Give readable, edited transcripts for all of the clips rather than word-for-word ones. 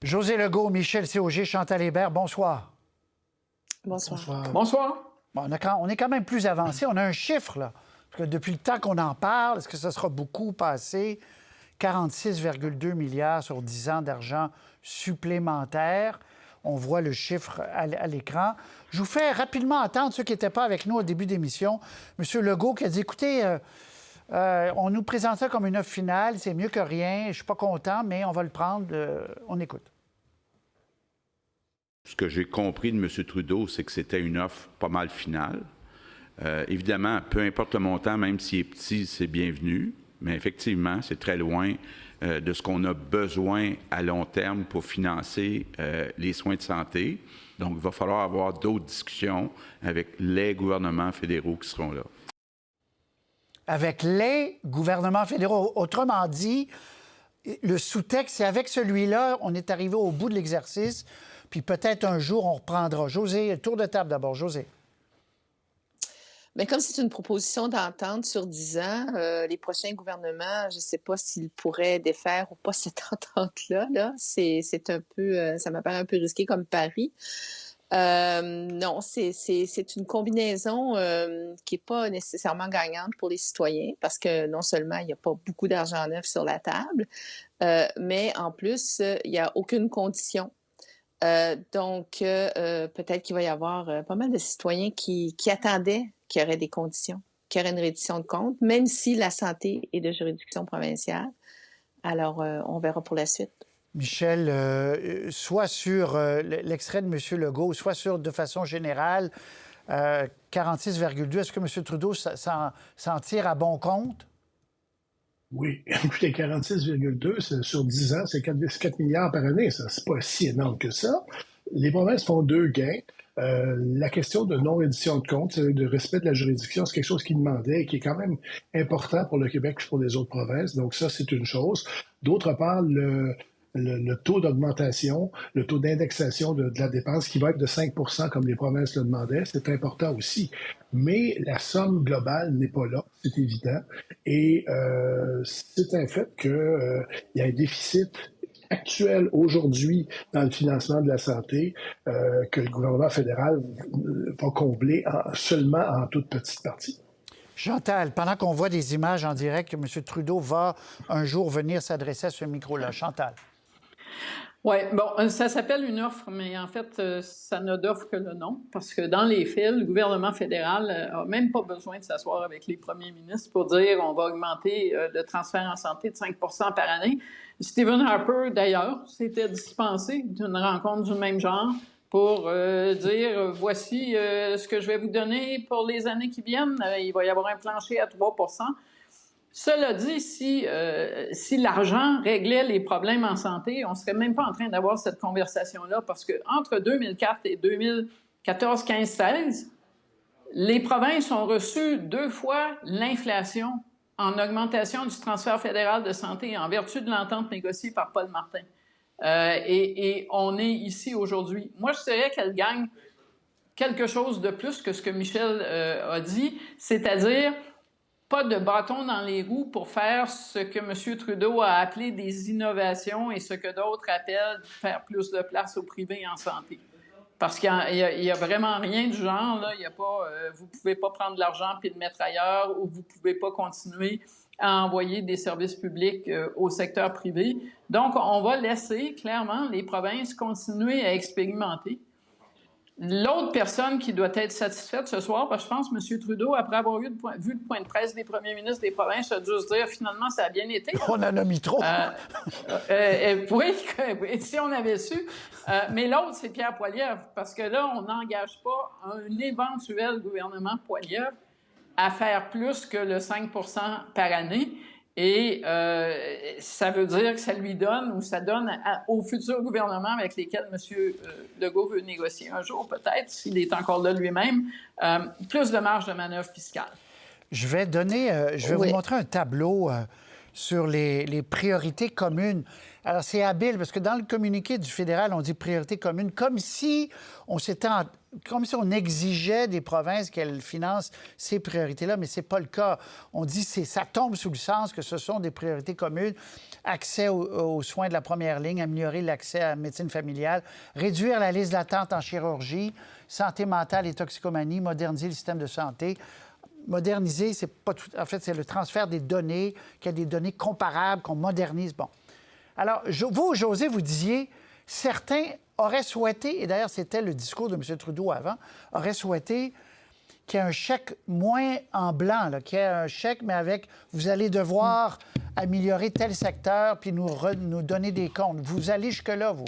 José Legault, Michel Sauger, Chantal Hébert, bonsoir. Bonsoir. Bonsoir. Bonsoir. Bon, on est quand même plus avancé. On a un chiffre, là. Parce que depuis le temps qu'on en parle, est-ce que ce sera beaucoup passé? 46,2 milliards sur 10 ans d'argent supplémentaire. On voit le chiffre à l'écran. Je vous fais rapidement entendre ceux qui n'étaient pas avec nous au début d'émission. M. Legault qui a dit, écoutez, on nous présente ça comme une offre finale, c'est mieux que rien, je ne suis pas content, mais on va le prendre. On écoute. Ce que j'ai compris de M. Trudeau, c'est que c'était une offre pas mal finale. Évidemment, peu importe le montant, même s'il est petit, c'est bienvenu. Mais effectivement, c'est très loin de ce qu'on a besoin à long terme pour financer les soins de santé. Donc, il va falloir avoir d'autres discussions avec les gouvernements fédéraux qui seront là. Avec les gouvernements fédéraux. Autrement dit, le sous-texte, c'est avec celui-là, on est arrivé au bout de l'exercice, puis peut-être un jour, on reprendra. José, tour de table d'abord. José. Bien, comme c'est une proposition d'entente sur 10 ans, les prochains gouvernements, je ne sais pas s'ils pourraient défaire ou pas cette entente-là. C'est un peu, ça m'apparaît un peu risqué comme pari. Non, c'est une combinaison qui n'est pas nécessairement gagnante pour les citoyens parce que non seulement il n'y a pas beaucoup d'argent neuf sur la table, mais en plus, il n'y a aucune condition. Donc, peut-être qu'il va y avoir pas mal de citoyens qui attendaient qu'il y aurait des conditions, qu'il y aurait une reddition de comptes, même si la santé est de juridiction provinciale. Alors, on verra pour la suite. Michel, soit sur l'extrait de M. Legault, soit sur, de façon générale, 46,2, est-ce que M. Trudeau s'en tire à bon compte? Oui, écoutez, 46,2 sur 10 ans, c'est 4 milliards par année. Ça, c'est pas si énorme que ça. Les provinces font deux gains. La question de non-reddition de compte, de respect de la juridiction, c'est quelque chose qu'ils demandaient et qui est quand même important pour le Québec et pour les autres provinces. Donc ça, c'est une chose. D'autre part, le taux d'augmentation, le taux d'indexation de la dépense qui va être de 5 comme les provinces le demandaient, c'est important aussi. Mais la somme globale n'est pas là, c'est évident. Et c'est un fait qu'il y a un déficit actuel aujourd'hui dans le financement de la santé que le gouvernement fédéral va combler seulement en toute petite partie. Chantal, pendant qu'on voit des images en direct que M. Trudeau va un jour venir s'adresser à ce micro-là. Chantal. Oui, bon, ça s'appelle une offre, mais en fait, ça n'a d'offre que le nom, parce que dans les faits, le gouvernement fédéral n'a même pas besoin de s'asseoir avec les premiers ministres pour dire on va augmenter le transfert en santé de 5 par année. Stephen Harper, d'ailleurs, s'était dispensé d'une rencontre du même genre pour dire voici ce que je vais vous donner pour les années qui viennent. Il va y avoir un plancher à 3 Cela dit, si l'argent réglait les problèmes en santé, on ne serait même pas en train d'avoir cette conversation-là parce qu'entre 2004 et 2014, 15, 16, les provinces ont reçu 2 fois l'inflation en augmentation du transfert fédéral de santé en vertu de l'entente négociée par Paul Martin. Et on est ici aujourd'hui. Moi, je dirais qu'elle gagne quelque chose de plus que ce que Michel a dit, c'est-à-dire pas de bâton dans les roues pour faire ce que M. Trudeau a appelé des innovations et ce que d'autres appellent faire plus de place au privé en santé. Parce qu'il n'y a vraiment rien du genre. Là. Il y a pas, vous ne pouvez pas prendre de l'argent puis le mettre ailleurs ou vous ne pouvez pas continuer à envoyer des services publics au secteur privé. Donc, on va laisser clairement les provinces continuer à expérimenter. L'autre personne qui doit être satisfaite ce soir, parce que je pense que M. Trudeau, après avoir vu le point de presse des premiers ministres des provinces, a dû se dire finalement ça a bien été. On en a mis trop. Oui, si on avait su. Mais l'autre, c'est Pierre Poilievre, parce que là, on n'engage pas un éventuel gouvernement Poilievre à faire plus que le 5 par année. Et ça veut dire que ça lui donne ou ça donne au futur gouvernement avec lesquels M. Legault veut négocier un jour, peut-être, s'il est encore là lui-même, plus de marge de manœuvre fiscale. Je vais vous montrer un tableau sur les priorités communes. Alors, c'est habile, parce que dans le communiqué du fédéral, on dit priorités communes, comme si on exigeait des provinces qu'elles financent ces priorités-là, mais ce n'est pas le cas. On dit que ça tombe sous le sens que ce sont des priorités communes. Accès aux soins de la première ligne, améliorer l'accès à la médecine familiale, réduire la liste d'attente en chirurgie, santé mentale et toxicomanie, moderniser le système de santé. Moderniser, c'est pas tout... En fait, c'est le transfert des données, qu'il y a des données comparables, qu'on modernise. Bon. Alors, vous, José, vous disiez, certains auraient souhaité, et d'ailleurs, c'était le discours de M. Trudeau avant, auraient souhaité qu'il y ait un chèque moins en blanc, là, qu'il y ait un chèque, mais avec, vous allez devoir améliorer tel secteur, puis nous donner des comptes. Vous allez jusque-là, vous?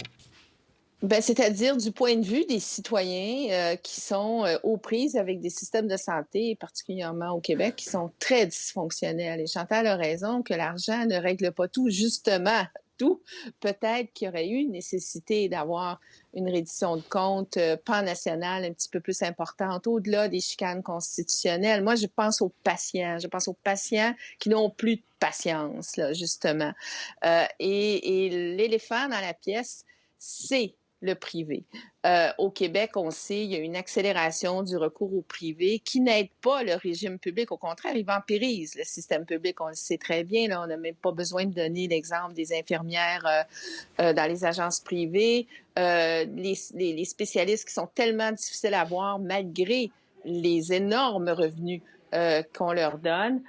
Bien, c'est-à-dire du point de vue des citoyens qui sont aux prises avec des systèmes de santé, particulièrement au Québec, qui sont très dysfonctionnels. Et Chantal a raison que l'argent ne règle pas tout, justement. Tout. Peut-être qu'il y aurait eu nécessité d'avoir une reddition de comptes pan-nationale un petit peu plus importante, au-delà des chicanes constitutionnelles. Moi, je pense aux patients. Je pense aux patients qui n'ont plus de patience, là, justement. Et l'éléphant dans la pièce, c'est le privé. Au Québec, on sait, il y a une accélération du recours au privé qui n'aide pas le régime public. Au contraire, il vampirise le système public. On le sait très bien. Là, on n'a même pas besoin de donner l'exemple des infirmières dans les agences privées. Les spécialistes qui sont tellement difficiles à voir malgré les énormes revenus qu'on leur donne,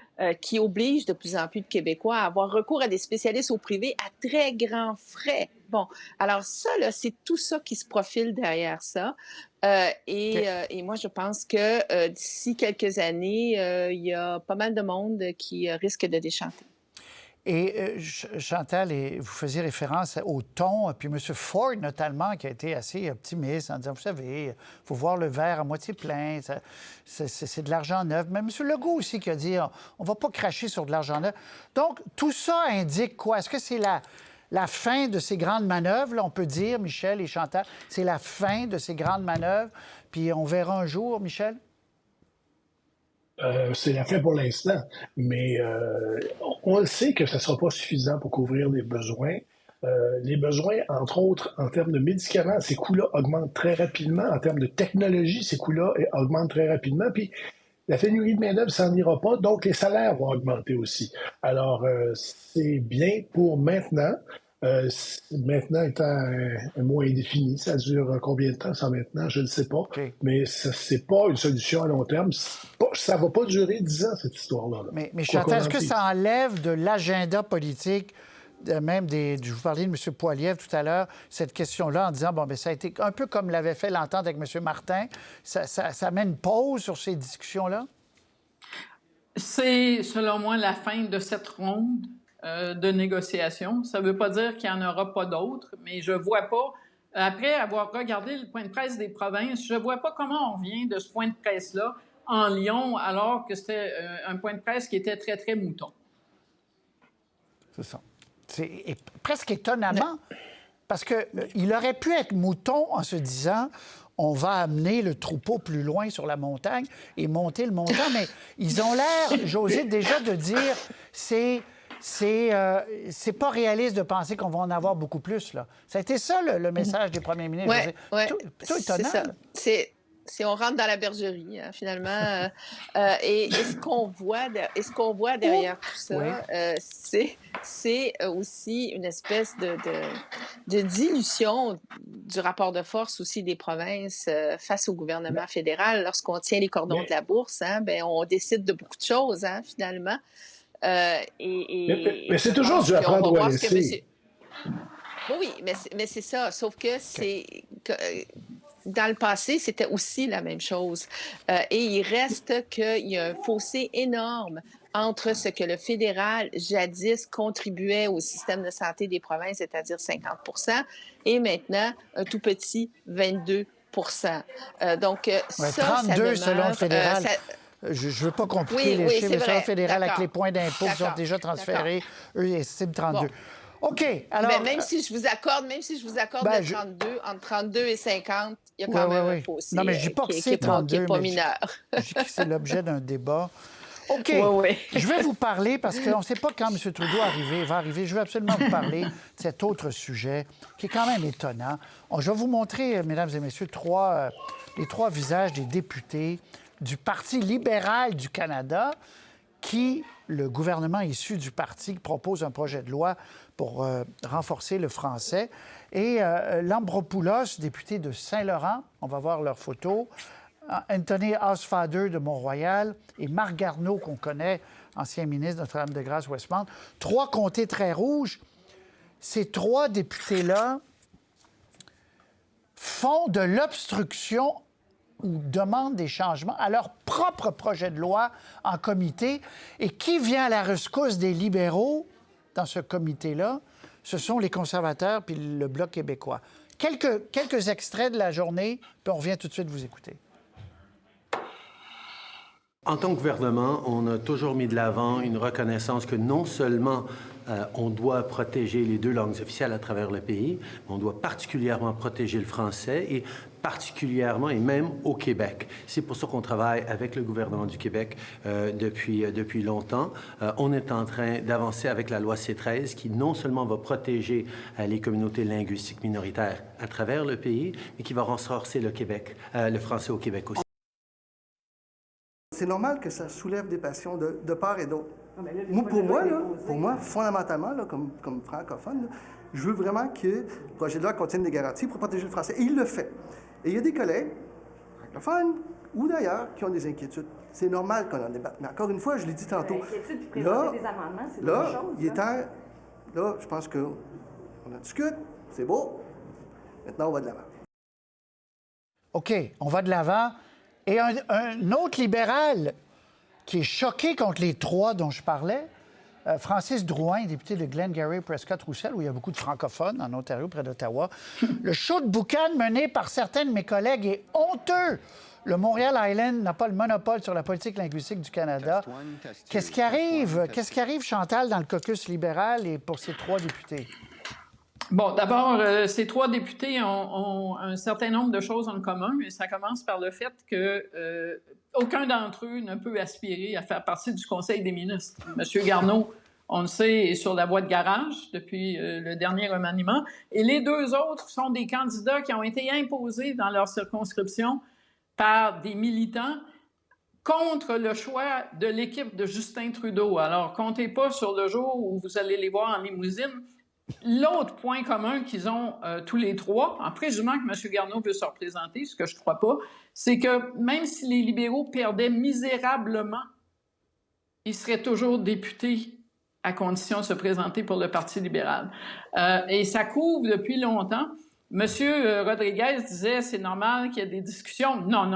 qui obligent de plus en plus de Québécois à avoir recours à des spécialistes au privé à très grands frais. Bon, alors ça, là, c'est tout ça qui se profile derrière ça. Et moi, je pense que d'ici quelques années, il y a pas mal de monde qui risque de déchanter. Et Chantal, vous faisiez référence au ton, puis M. Ford notamment, qui a été assez optimiste en disant, vous savez, il faut voir le verre à moitié plein, c'est de l'argent neuf. Mais M. Legault aussi qui a dit, on ne va pas cracher sur de l'argent neuf. Donc, tout ça indique quoi? Est-ce que c'est la fin de ces grandes manœuvres, là, on peut dire, Michel et Chantal, c'est la fin de ces grandes manœuvres, puis on verra un jour, Michel? C'est la fin pour l'instant, mais on le sait que ça ne sera pas suffisant pour couvrir les besoins. Les besoins, entre autres, en termes de médicaments, ces coûts-là augmentent très rapidement. En termes de technologie, ces coûts-là augmentent très rapidement. Puis la pénurie de main-d'œuvre s'en ira pas, donc les salaires vont augmenter aussi. Alors, c'est bien pour maintenant. Maintenant étant un mot indéfini, ça dure combien de temps, ça, maintenant? Je ne sais pas. Okay. Mais c'est pas une solution à long terme. Ça ne va pas durer 10 ans, cette histoire-là. Mais Chantal, est-ce que ça enlève de l'agenda politique, je vous parlais de M. Poilievre tout à l'heure, cette question-là, en disant, bon, bien, ça a été un peu comme l'avait fait l'entente avec M. Martin. Ça met une pause sur ces discussions-là? C'est, selon moi, la fin de cette ronde de négociations. Ça ne veut pas dire qu'il n'y en aura pas d'autres, mais je ne vois pas, après avoir regardé le point de presse des provinces, je ne vois pas comment on vient de ce point de presse-là en Lyon, alors que c'était un point de presse qui était très, très mouton. C'est ça. C'est presque étonnamment, parce qu'il aurait pu être mouton en se disant on va amener le troupeau plus loin sur la montagne et monter le montant, mais ils ont l'air, José, déjà de dire c'est pas réaliste de penser qu'on va en avoir beaucoup plus, là. Ça a été ça, le message des premiers ministres. Oui, plutôt étonnant. C'est on rentre dans la bergerie, hein, finalement. Et ce qu'on voit derrière tout ça, c'est aussi une espèce de dilution du rapport de force aussi des provinces face au gouvernement fédéral. Lorsqu'on tient les cordons de la bourse, hein, ben, on décide de beaucoup de choses, hein, finalement. Mais c'est toujours du apprendre ou à laisser. Oui, mais c'est ça. Sauf que dans le passé, c'était aussi la même chose. Et il reste qu'il y a un fossé énorme entre ce que le fédéral, jadis, contribuait au système de santé des provinces, c'est-à-dire 50 % et maintenant, un tout petit 22 %. Donc, ça, 32 ça demeure, selon le fédéral. Je ne veux pas compliquer les chiffres, mais selon le fédéral, avec les points d'impôt qui sont déjà transférés, eux, ils estiment 32. Bon. OK, alors... Mais même si je vous accorde le 32, entre 32 et 50, il y a quand même un fossé. Non, mais je ne dis pas que c'est 32, qui n'est pas mineur. Je dis que c'est l'objet d'un débat. OK. Ouais. Je vais vous parler, parce qu'on ne sait pas quand M. Trudeau va arriver. Je veux absolument vous parler de cet autre sujet qui est quand même étonnant. Je vais vous montrer, mesdames et messieurs, les trois visages des députés du Parti libéral du Canada qui, le gouvernement issu du parti, propose un projet de loi pour renforcer le français. Et Lambropoulos, député de Saint-Laurent, on va voir leur photo, Anthony Housefather de Mont-Royal et Marc Garneau, qu'on connaît, ancien ministre de Notre-Dame-de-Grâce-Westmount. Trois comtés très rouges. Ces trois députés-là font de l'obstruction ou demandent des changements à leur propre projet de loi en comité. Et qui vient à la rescousse des libéraux dans ce comité-là? Ce sont les conservateurs puis le Bloc québécois. Quelques extraits de la journée, puis on revient tout de suite vous écouter. En tant que gouvernement, on a toujours mis de l'avant une reconnaissance que non seulement on doit protéger les deux langues officielles à travers le pays, mais on doit particulièrement protéger le français et particulièrement et même au Québec. C'est pour ça qu'on travaille avec le gouvernement du Québec depuis longtemps. On est en train d'avancer avec la loi C-13 qui non seulement va protéger les communautés linguistiques minoritaires à travers le pays, mais qui va renforcer le français au Québec aussi. C'est normal que ça soulève des passions de part et d'autre. Pour moi, fondamentalement, là, comme francophone, là, je veux vraiment que le projet de loi contienne des garanties pour protéger le français. Et il le fait. Et il y a des collègues, francophones ou d'ailleurs, qui ont des inquiétudes. C'est normal qu'on en débatte. Mais encore une fois, je l'ai dit tantôt. L'inquiétude puis présenter des amendements, c'est deux choses. Il est temps. Là, je pense qu'on en discute. C'est beau. Maintenant, on va de l'avant. OK, on va de l'avant. Et un autre libéral qui est choqué contre les trois dont je parlais, Francis Drouin, député de Glengarry-Prescott-Roussel, où il y a beaucoup de francophones, en Ontario, près d'Ottawa. Le show de boucan mené par certains de mes collègues est honteux. Le Montréal Island n'a pas le monopole sur la politique linguistique du Canada. Qu'est-ce qui arrive, Chantal, dans le caucus libéral et pour ces trois députés? Bon, d'abord, ces trois députés ont un certain nombre de choses en commun, et ça commence par le fait que aucun d'entre eux ne peut aspirer à faire partie du Conseil des ministres. M. Garneau, on le sait, est sur la voie de garage depuis le dernier remaniement, et les deux autres sont des candidats qui ont été imposés dans leur circonscription par des militants contre le choix de l'équipe de Justin Trudeau. Alors, comptez pas sur le jour où vous allez les voir en limousine. L'autre point commun qu'ils ont tous les trois, en présumant que M. Garneau veut se représenter, ce que je ne crois pas, c'est que même si les libéraux perdaient misérablement, ils seraient toujours députés à condition de se présenter pour le Parti libéral. Et ça couvre depuis longtemps. M. Rodriguez disait c'est normal qu'il y ait des discussions. Non.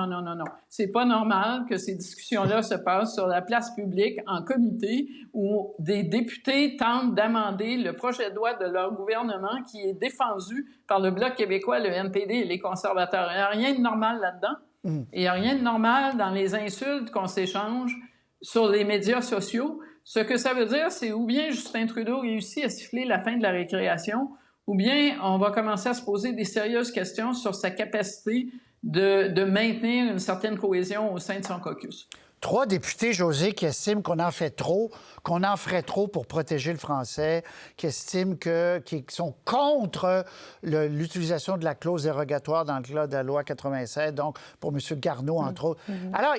C'est pas normal que ces discussions-là se passent sur la place publique, en comité, où des députés tentent d'amender le projet de loi de leur gouvernement qui est défendu par le Bloc québécois, le NPD et les conservateurs. Il n'y a rien de normal là-dedans. Il n'y a rien de normal dans les insultes qu'on s'échange sur les médias sociaux. Ce que ça veut dire, c'est ou bien Justin Trudeau réussit à siffler la fin de la récréation, ou bien on va commencer à se poser des sérieuses questions sur sa capacité de maintenir une certaine cohésion au sein de son caucus. Trois députés, José, qui estiment qu'on en ferait trop pour protéger le français, qui estiment qui sont contre l'utilisation de la clause dérogatoire dans le cas de la loi 87, donc pour M. Garneau, entre autres. Alors,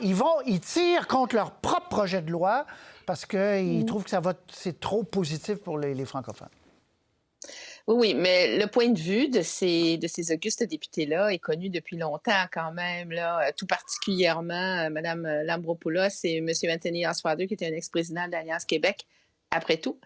ils tirent contre leur propre projet de loi parce qu'ils trouvent que c'est trop positif pour les francophones. Oui, mais le point de vue de ces augustes députés-là est connu depuis longtemps quand même, là, tout particulièrement Mme Lambropoulos et M. Anthony Housefather, qui était un ex-président de l'Alliance Québec, après tout,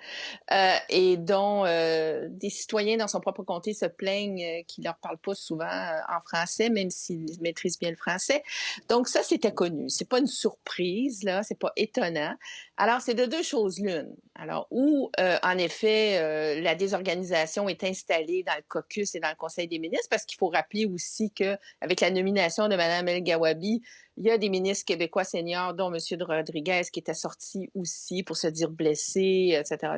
et dont des citoyens dans son propre comté se plaignent qu'il ne leur parle pas souvent en français, même s'ils maîtrisent bien le français. Donc ça, c'était connu. C'est pas une surprise, là, c'est pas étonnant. Alors, c'est de deux choses l'une. Alors, où, en effet, la désorganisation est installée dans le caucus et dans le Conseil des ministres, parce qu'il faut rappeler aussi qu'avec la nomination de Mme El-Gawabi, il y a des ministres québécois seniors, dont M. Rodriguez, qui était sorti aussi pour se dire blessé, etc.,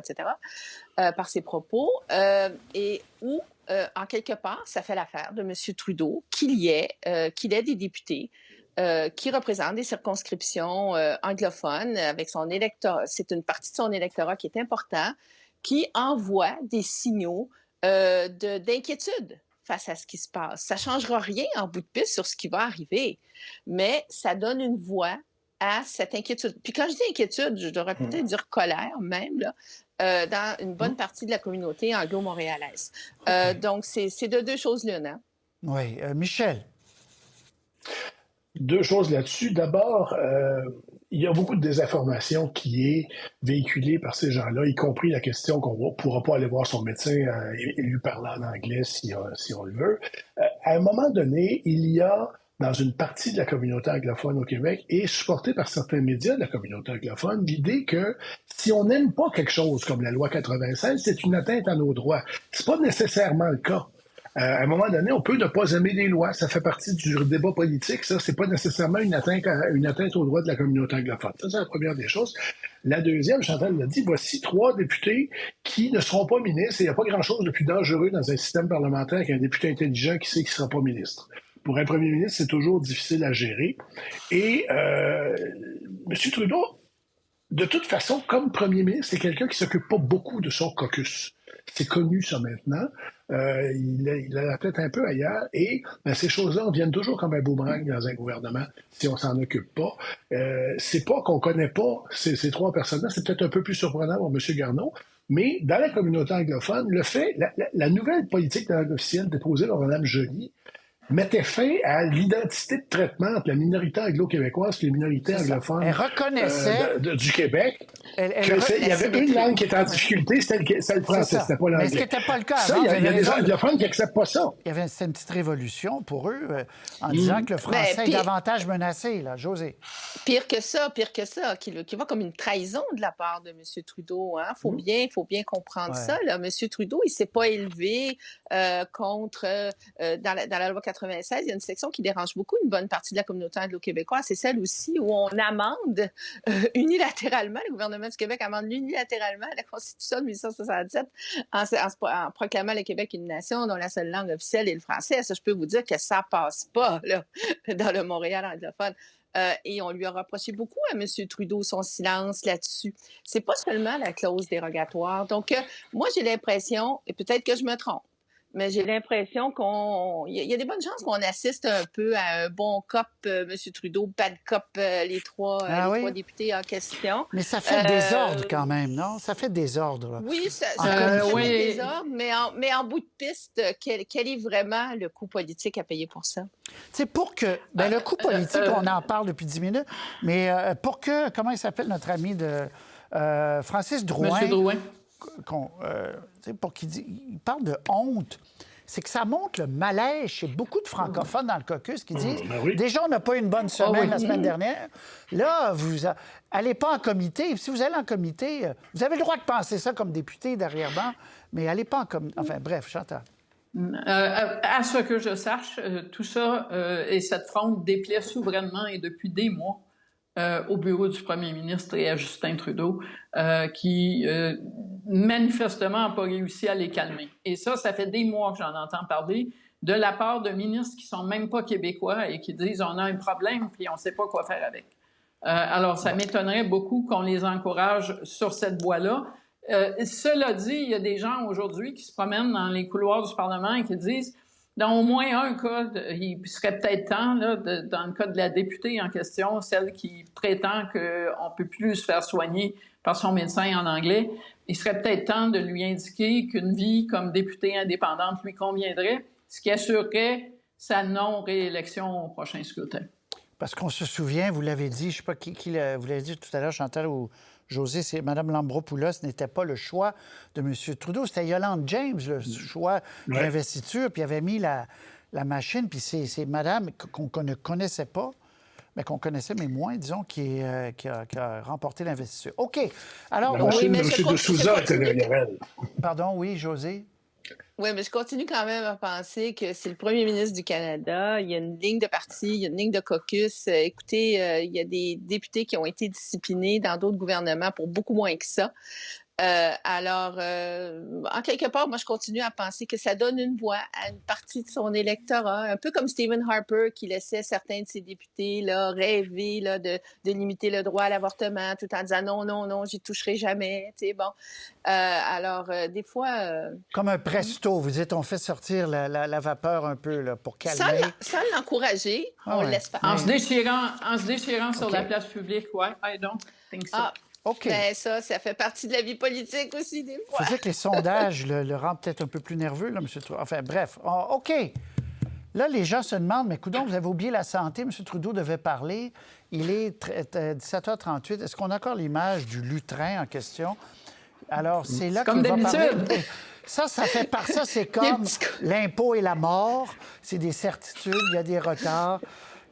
par ses propos, et où, en quelque part, ça fait l'affaire de M. Trudeau qu'il y ait des députés qui représente des circonscriptions anglophones avec son électorat. C'est une partie de son électorat qui est important, qui envoie des signaux d'inquiétude face à ce qui se passe. Ça ne changera rien en bout de piste sur ce qui va arriver, mais ça donne une voix à cette inquiétude. Puis quand je dis inquiétude, je devrais peut-être dire colère même, là, dans une bonne partie de la communauté anglo-montréalaise. Donc, c'est de deux choses l'une. Hein? Oui. Michel. Deux choses là-dessus. D'abord, il y a beaucoup de désinformation qui est véhiculée par ces gens-là, y compris la question qu'on ne pourra pas aller voir son médecin et lui parler en anglais si on le veut. À un moment donné, il y a dans une partie de la communauté anglophone au Québec et supportée par certains médias de la communauté anglophone, l'idée que si on n'aime pas quelque chose comme la loi 96, c'est une atteinte à nos droits. C'est pas nécessairement le cas. À un moment donné, on peut ne pas aimer les lois. Ça fait partie du débat politique. Ça, c'est pas nécessairement une atteinte aux droits de la communauté anglophone. Ça, c'est la première des choses. La deuxième, Chantal l'a dit, voici 3 députés qui ne seront pas ministres. Et il n'y a pas grand-chose de plus dangereux dans un système parlementaire qu'un député intelligent qui sait qu'il ne sera pas ministre. Pour un premier ministre, c'est toujours difficile à gérer. Et M. Trudeau, de toute façon, comme premier ministre, c'est quelqu'un qui ne s'occupe pas beaucoup de son caucus. C'est connu, ça, maintenant. Il a la tête un peu ailleurs. Et ces choses-là viennent toujours comme un boomerang dans un gouvernement si on s'en occupe pas. C'est pas qu'on connaît pas ces 3 personnes-là. C'est peut-être un peu plus surprenant pour M. Garneau. Mais dans la communauté anglophone, la nouvelle politique de la langue officielle déposée par Mme Joly mettait fin à l'identité de traitement entre la minorité anglo-québécoise et les minorités anglophones Elle reconnaissait du Québec. Il y avait une langue qui était en difficulté, c'était le français, c'était pas l'anglais. Mais ce qui n'était pas le cas ça, avant. il y a des anglophones qui n'acceptent pas ça. C'était une petite révolution pour eux en disant que le français est davantage menacé, là, Josée. Pire que ça, qui va comme une trahison de la part de M. Trudeau. Hein? Faut bien comprendre ça. Là. M. Trudeau, il ne s'est pas élevé contre... dans la loi 96, il y a une section qui dérange beaucoup une bonne partie de la communauté anglo-québécoise. C'est celle aussi où on amende unilatéralement, le gouvernement du Québec amende unilatéralement la Constitution de 1867 en proclamant le Québec une nation dont la seule langue officielle est le français. Ça, je peux vous dire que ça passe pas là, dans le Montréal anglophone. Et on lui a reproché beaucoup à M. Trudeau son silence là-dessus. C'est pas seulement la clause dérogatoire. Donc, moi, j'ai l'impression, et peut-être que je me trompe, mais j'ai l'impression il y a des bonnes chances qu'on assiste un peu à un bon cop, M. Trudeau, bad cop, les trois députés en question. Mais ça fait désordre quand même, non? Ça fait désordre. Là. Oui, ça fait désordre, mais en bout de piste, quel est vraiment le coût politique à payer pour ça? C'est pour que... le coût politique, on en parle depuis 10 minutes, mais pour que... Comment il s'appelle notre ami de... Francis Drouin? Monsieur Drouin. Pour il parle de honte, c'est que ça montre le malaise chez beaucoup de francophones dans le caucus qui disent déjà, on n'a pas eu une bonne semaine la semaine dernière. Là, vous allez pas en comité. Si vous allez en comité, vous avez le droit de penser ça comme député derrière-ban, mais allez pas en comité. Enfin, bref, Chantal. À ce que je sache, tout ça et cette fronde déplaît souverainement et depuis des mois au bureau du premier ministre et à Justin Trudeau, qui manifestement n'a pas réussi à les calmer. Et ça fait des mois que j'en entends parler de la part de ministres qui sont même pas québécois et qui disent on a un problème puis on sait pas quoi faire avec. Alors, ça m'étonnerait beaucoup qu'on les encourage sur cette voie-là. Cela dit, il y a des gens aujourd'hui qui se promènent dans les couloirs du Parlement et qui disent dans au moins un cas, il serait peut-être temps, là, dans le cas de la députée en question, celle qui prétend qu'on ne peut plus se faire soigner par son médecin en anglais, il serait peut-être temps de lui indiquer qu'une vie comme députée indépendante lui conviendrait, ce qui assurerait sa non-réélection au prochain scrutin. Parce qu'on se souvient, vous l'avez dit, je ne sais pas qui vous l'avez dit tout à l'heure, Chantal ou Josée, c'est Mme Lambropoulos n'était pas le choix de M. Trudeau, c'était Yolande James, le choix de l'investiture, puis il avait mis la machine, puis c'est Madame qu'on ne connaissait pas, mais qu'on connaissait, mais moins, disons, qui a remporté l'investiture. OK. Alors, la machine de M. de Souza était derrière elle. Pardon, oui, Josée? Oui, mais je continue quand même à penser que c'est le premier ministre du Canada. Il y a une ligne de parti, il y a une ligne de caucus. Écoutez, il y a des députés qui ont été disciplinés dans d'autres gouvernements pour beaucoup moins que ça. Alors, en quelque part, moi, je continue à penser que ça donne une voix à une partie de son électorat, un peu comme Stephen Harper qui laissait certains de ses députés là, rêver là, de limiter le droit à l'avortement tout en disant non, non, non, j'y toucherai jamais. Tu sais, bon. Alors, des fois... Comme un presto, vous dites, on fait sortir la vapeur un peu là, pour calmer. Sans l'encourager, on le laisse faire. En se déchirant sur la place publique, ouais, I don't think so. OK. Ben ça fait partie de la vie politique aussi, des fois. Il faut dire que les sondages le rendent peut-être un peu plus nerveux, là, M. Trudeau. Enfin, bref. OK. Là, les gens se demandent, mais coudonc, vous avez oublié la santé. M. Trudeau devait parler. Il est 17h38. Est-ce qu'on a encore l'image du lutrin en question? Alors, c'est là qu'il va parler. Ça fait ça, c'est comme l'impôt et la mort. C'est des certitudes, il y a des retards.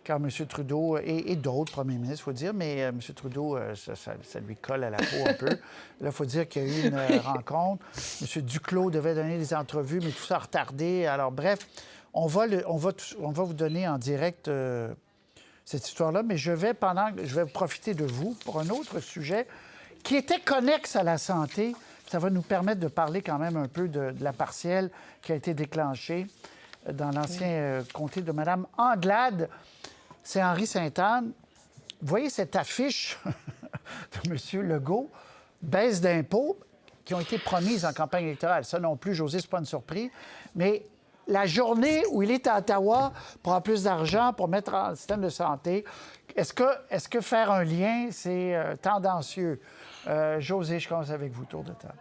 Quand M. Trudeau et d'autres premiers ministres, il faut dire, mais M. Trudeau, ça lui colle à la peau un peu. Là, il faut dire qu'il y a eu une rencontre. M. Duclos devait donner des entrevues, mais tout ça a retardé. Alors, bref, on va vous donner en direct cette histoire-là, mais je vais profiter de vous pour un autre sujet qui était connexe à la santé. Ça va nous permettre de parler quand même un peu de la partielle qui a été déclenchée dans l'ancien comté de Mme Anglade. C'est Henri Sainte-Anne. Vous voyez cette affiche de M. Legault, baisse d'impôts qui ont été promises en campagne électorale. Ça non plus, José, c'est pas une surprise. Mais la journée où il est à Ottawa pour avoir plus d'argent, pour mettre en système de santé, est-ce que faire un lien, c'est tendancieux? José, je commence avec vous, tour de table.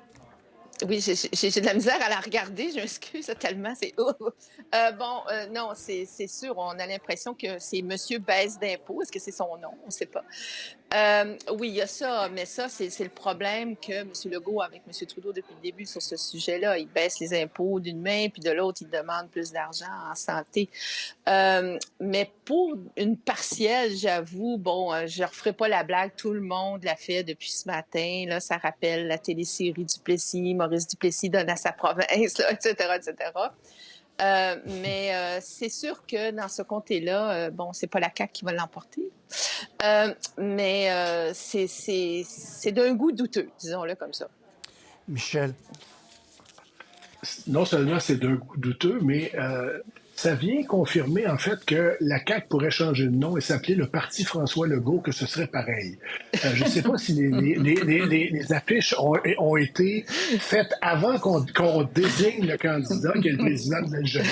Oui, j'ai de la misère à la regarder, je m'excuse tellement, c'est non, c'est sûr, on a l'impression que c'est Monsieur baisse d'impôts. Est-ce que c'est son nom? On ne sait pas. Oui, il y a ça, mais ça, c'est le problème que M. Legault, avec M. Trudeau depuis le début sur ce sujet-là, il baisse les impôts d'une main, puis de l'autre, il demande plus d'argent en santé. Mais pour une partielle, j'avoue, je ne referai pas la blague, tout le monde l'a fait depuis ce matin, là, ça rappelle la télésérie Duplessis, Maurice Duplessis donne à sa province, là, etc., etc. Mais c'est sûr que dans ce comté-là, c'est pas la CAQ qui va l'emporter. Mais c'est d'un goût douteux, disons-le comme ça. Michel. Non seulement c'est d'un goût douteux, mais ça vient confirmer en fait que la CAQ pourrait changer de nom et s'appeler le Parti François Legault, que ce serait pareil. Je ne sais pas si les affiches ont été faites avant qu'on désigne le candidat qui est le président de l'Algérie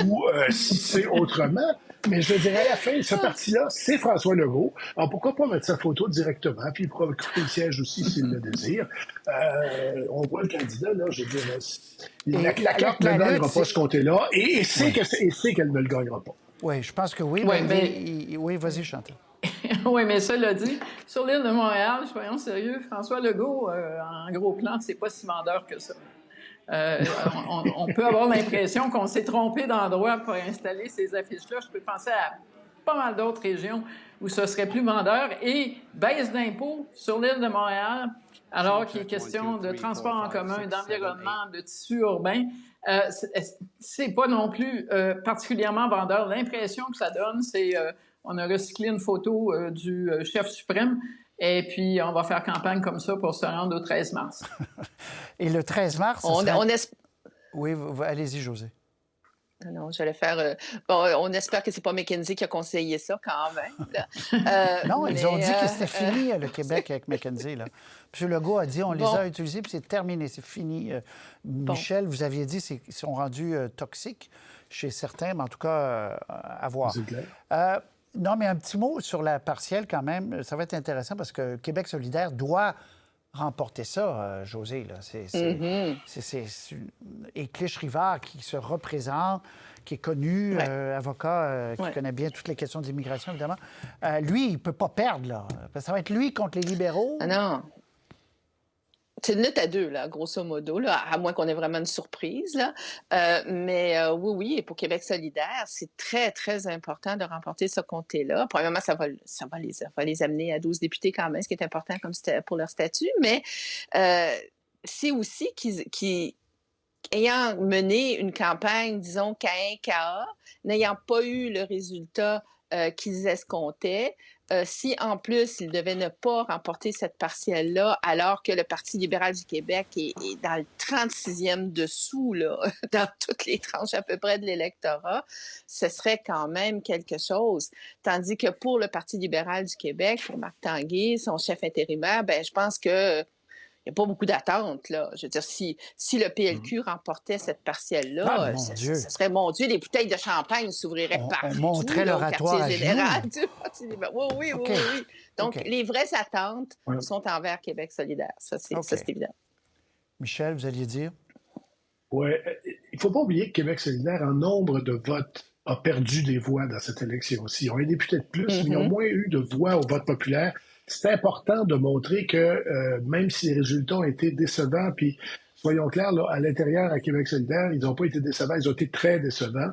ou si c'est autrement. Mais je dirais à la fin, ce parti-là, c'est François Legault. Alors pourquoi pas mettre sa photo directement, puis il pourra occuper le siège aussi s'il le désire. On voit le candidat, là, je dirais. La CAQ ne gagnera pas ce comté-là et sait qu'elle ne le gagnera pas. Oui, je pense que oui. Oui, vas-y, Chantal. Oui, mais cela dit, sur l'île de Montréal, soyons sérieux, François Legault, en gros plan, c'est pas si vendeur que ça. On peut avoir l'impression qu'on s'est trompé d'endroit pour installer ces affiches-là. Je peux penser à pas mal d'autres régions où ce serait plus vendeur. Et baisse d'impôts sur l'île de Montréal, alors qu'il est question de transport en commun, d'environnement, de tissu urbain, c'est pas non plus particulièrement vendeur. L'impression que ça donne, c'est on a recyclé une photo du chef suprême. Et puis, on va faire campagne comme ça pour se rendre au 13 mars. Et le 13 mars, Oui, allez-y, José. Non, j'allais faire... on espère que c'est pas McKenzie qui a conseillé ça, quand même. Non, ils ont dit que c'était fini, le Québec, avec McKenzie. Là. M. Legault a dit, on les a utilisés, puis c'est terminé, c'est fini. Michel, vous aviez dit qu'ils sont rendus toxiques chez certains, mais en tout cas, à voir. C'est clair. Non, mais un petit mot sur la partielle, quand même. Ça va être intéressant parce que Québec solidaire doit remporter ça, José. Là. C'est et Clich-Rivard qui se représente, qui est connu, avocat, qui connaît bien toutes les questions d'immigration, évidemment. Lui, il ne peut pas perdre, là. Ça va être lui contre les libéraux. Ah non. C'est une lutte à deux, là, grosso modo, là, à moins qu'on ait vraiment une surprise. Là. Oui, et pour Québec solidaire, c'est très, très important de remporter ce comté-là. Premièrement, ça va les amener à 12 députés quand même, ce qui est important comme pour leur statut, mais c'est aussi qu'ils ayant mené une campagne, disons, KA, n'ayant pas eu le résultat qu'ils escomptaient, si en plus il devait ne pas remporter cette partielle-là, alors que le Parti libéral du Québec est dans le 36e dessous, là, dans toutes les tranches à peu près de l'électorat, ce serait quand même quelque chose. Tandis que pour le Parti libéral du Québec, pour Marc Tanguay, son chef intérimaire, ben je pense que il n'y a pas beaucoup d'attente, là. Je veux dire, si le PLQ remportait cette partielle-là, ce serait, mon Dieu, les bouteilles de champagne s'ouvriraient partout. On montrait l'oratoire à général du Parti libéral. Oui. Donc, les vraies attentes sont envers Québec solidaire. Ça, c'est évident. Michel, vous alliez dire? Oui. Il ne faut pas oublier que Québec solidaire, en nombre de votes, a perdu des voix dans cette élection-ci. Ils ont un député de plus, mais ils ont moins eu de voix au vote populaire. C'est important de montrer que même si les résultats ont été décevants, puis soyons clairs, là, à l'intérieur, à Québec solidaire, ils n'ont pas été décevants, ils ont été très décevants,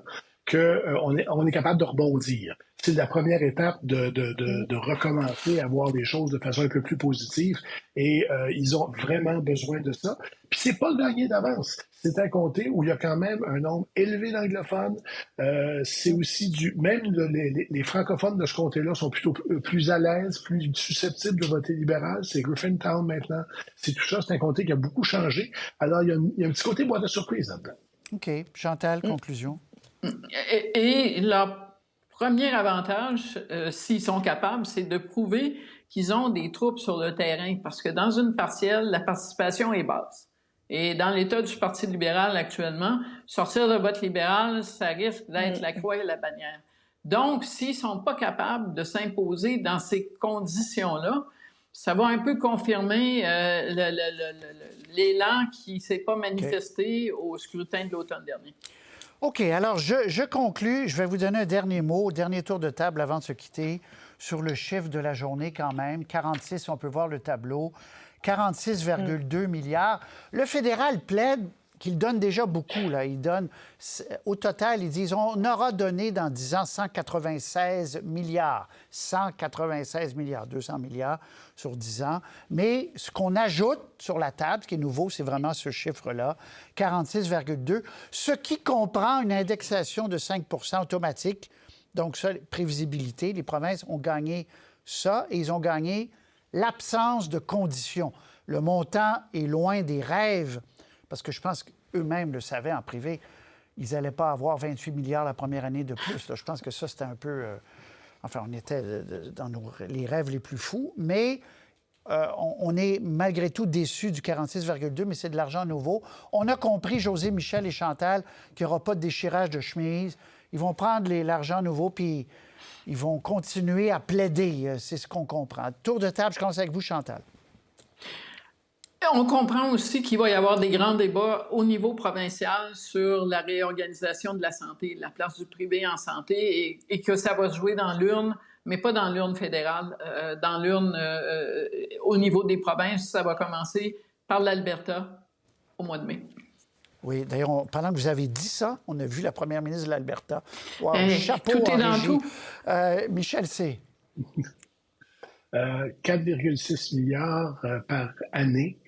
qu'on est capable de rebondir. C'est la première étape de recommencer à voir des choses de façon un peu plus positive, et ils ont vraiment besoin de ça. Puis c'est pas gagné d'avance. C'est un comté où il y a quand même un nombre élevé d'anglophones. C'est aussi même les francophones de ce comté-là sont plutôt plus à l'aise, plus susceptibles de voter libéral. C'est Griffintown maintenant. C'est tout ça. C'est un comté qui a beaucoup changé. Alors, il y a un petit côté boîte de surprise là-dedans. OK. Chantal, conclusion. Et leur premier avantage, s'ils sont capables, c'est de prouver qu'ils ont des troupes sur le terrain. Parce que dans une partielle, la participation est basse. Et dans l'état du Parti libéral actuellement, sortir de vote libéral, ça risque d'être la croix et la bannière. Donc, s'ils sont pas capables de s'imposer dans ces conditions-là, ça va un peu confirmer l'élan qui ne s'est pas manifesté au scrutin de l'automne dernier. OK, alors je conclus. Je vais vous donner un dernier mot, dernier tour de table avant de se quitter sur le chiffre de la journée quand même. 46, on peut voir le tableau. 46,2 milliards. Le fédéral plaide qu'il donne déjà beaucoup. Là. Il donne, au total, ils disent on aura donné dans 10 ans 196 milliards. 196 milliards, 200 milliards sur 10 ans. Mais ce qu'on ajoute sur la table, ce qui est nouveau, c'est vraiment ce chiffre-là, 46,2, ce qui comprend une indexation de 5 % automatique. Donc, ça, prévisibilité. Les provinces ont gagné ça et ils ont gagné l'absence de conditions. Le montant est loin des rêves, parce que je pense qu'eux-mêmes le savaient en privé. Ils n'allaient pas avoir 28 milliards la première année de plus. Là, je pense que ça, c'était un peu... enfin, on était dans les rêves les plus fous, mais on est malgré tout déçus du 46,2, mais c'est de l'argent nouveau. On a compris, José, Michel et Chantal, qu'il n'y aura pas de déchirage de chemise. Ils vont prendre l'argent nouveau, puis ils vont continuer à plaider. C'est ce qu'on comprend. Tour de table, je commence avec vous, Chantal. On comprend aussi qu'il va y avoir des grands débats au niveau provincial sur la réorganisation de la santé, la place du privé en santé, et que ça va se jouer dans l'urne, mais pas dans l'urne fédérale. Dans l'urne au niveau des provinces, ça va commencer par l'Alberta au mois de mai. Oui, d'ailleurs, pendant que vous avez dit ça, on a vu la première ministre de l'Alberta. Wow, chapeau tout est dans tout. Michel C. 4,6 milliards par année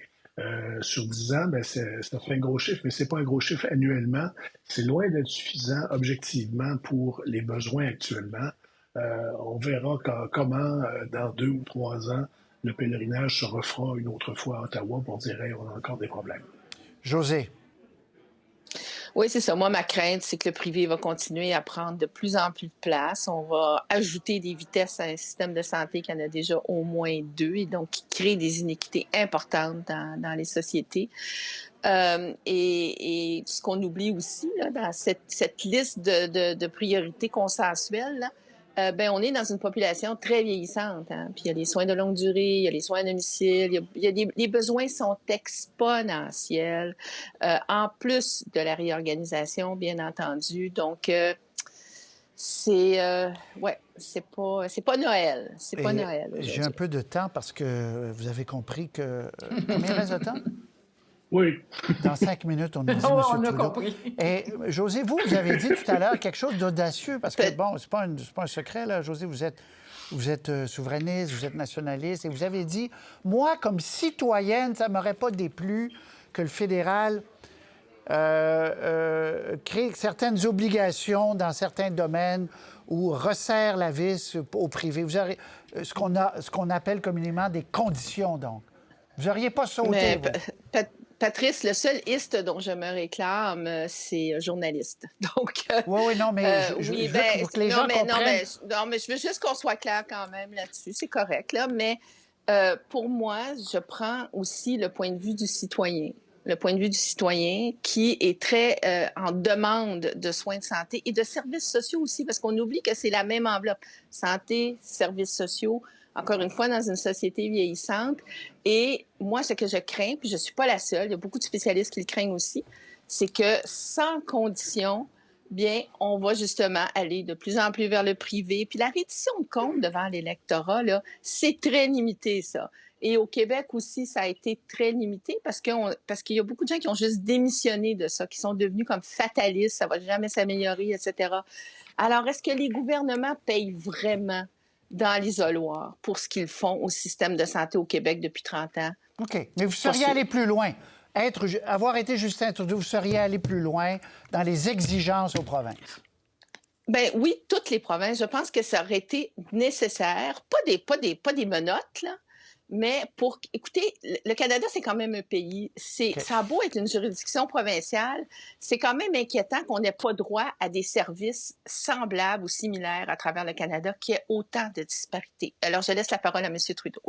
sur 10 ans, ben ça fait un gros chiffre, mais c'est pas un gros chiffre annuellement. C'est loin d'être suffisant objectivement pour les besoins actuellement. On verra comment, dans 2 ou 3 ans, le pèlerinage se refera une autre fois à Ottawa pour dire hey, on a encore des problèmes. José. Oui, c'est ça. Moi, ma crainte, c'est que le privé va continuer à prendre de plus en plus de place. On va ajouter des vitesses à un système de santé qui en a déjà au moins 2 et donc qui crée des inéquités importantes dans les sociétés. Et ce qu'on oublie aussi là, dans cette liste de priorités consensuelles, là, on est dans une population très vieillissante. Hein? Puis il y a les soins de longue durée, il y a les soins à domicile, les besoins sont exponentiels, en plus de la réorganisation, bien entendu. Donc, c'est pas Noël. C'est pas Noël. J'ai un peu de temps parce que vous avez compris que... Combien reste de temps? Oui. Dans 5 minutes, on nous dit, on M. a Trudeau. compris. Et José, vous avez dit tout à l'heure quelque chose d'audacieux, parce que, bon, c'est pas un secret, là, José, vous êtes souverainiste, vous êtes nationaliste, et vous avez dit, moi, comme citoyenne, ça ne m'aurait pas déplu que le fédéral crée certaines obligations dans certains domaines ou resserre la vis au privé. Vous aurez ce qu'on appelle communément des conditions, donc. Vous n'auriez pas sauté, Mais, vous. Patrice, le seul iste dont je me réclame, c'est journaliste. Donc, Oui, non, mais je oui, veux que les gens comprennent. non, mais je veux juste qu'on soit clair quand même là-dessus. C'est correct, là. Mais pour moi, je prends aussi le point de vue du citoyen. Le point de vue du citoyen qui est très en demande de soins de santé et de services sociaux aussi, parce qu'on oublie que c'est la même enveloppe. Santé, services sociaux, encore une fois, dans une société vieillissante. Et moi, ce que je crains, puis je ne suis pas la seule, il y a beaucoup de spécialistes qui le craignent aussi, c'est que sans condition, bien, on va justement aller de plus en plus vers le privé. Puis la reddition de comptes devant l'électorat, là, c'est très limité, ça. Et au Québec aussi, ça a été très limité parce qu'il y a beaucoup de gens qui ont juste démissionné de ça, qui sont devenus comme fatalistes, ça ne va jamais s'améliorer, etc. Alors, est-ce que les gouvernements payent vraiment dans l'isoloir pour ce qu'ils font au système de santé au Québec depuis 30 ans? OK. Mais vous seriez allé plus loin. Avoir été Justin Trudeau, vous seriez allé plus loin dans les exigences aux provinces. Ben oui, toutes les provinces. Je pense que ça aurait été nécessaire. Pas des menottes, là. Mais écoutez, le Canada, c'est quand même un pays. Ça a beau être une juridiction provinciale, c'est quand même inquiétant qu'on n'ait pas droit à des services semblables ou similaires à travers le Canada, qu'il y ait autant de disparités. Alors, je laisse la parole à M. Trudeau.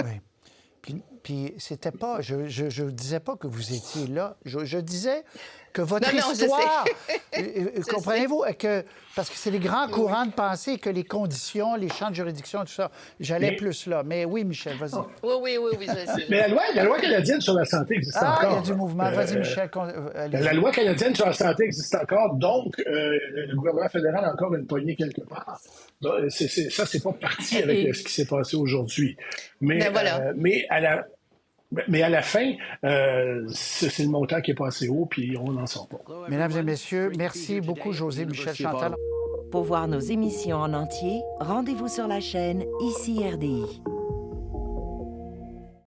Oui. Puis c'était pas... Je disais pas que vous étiez là. Je disais que votre histoire... comprenez-vous? Parce que c'est les grands courants de pensée que les conditions, les champs de juridiction, tout ça. J'allais plus là. Mais oui, Michel, vas-y. Oui, je sais. Mais la loi canadienne sur la santé existe encore. Il y a du mouvement. Vas-y, Michel. La loi canadienne sur la santé existe encore, donc le gouvernement fédéral a encore une poignée quelque part. Donc, ça, c'est pas parti avec ce qui s'est passé aujourd'hui. Mais, voilà. Mais à la fin, c'est le montant qui est pas assez haut, puis on n'en sort pas. Mesdames et messieurs, merci beaucoup, José, Michel, Chantal. Pour voir nos émissions en entier, rendez-vous sur la chaîne ICI RDI.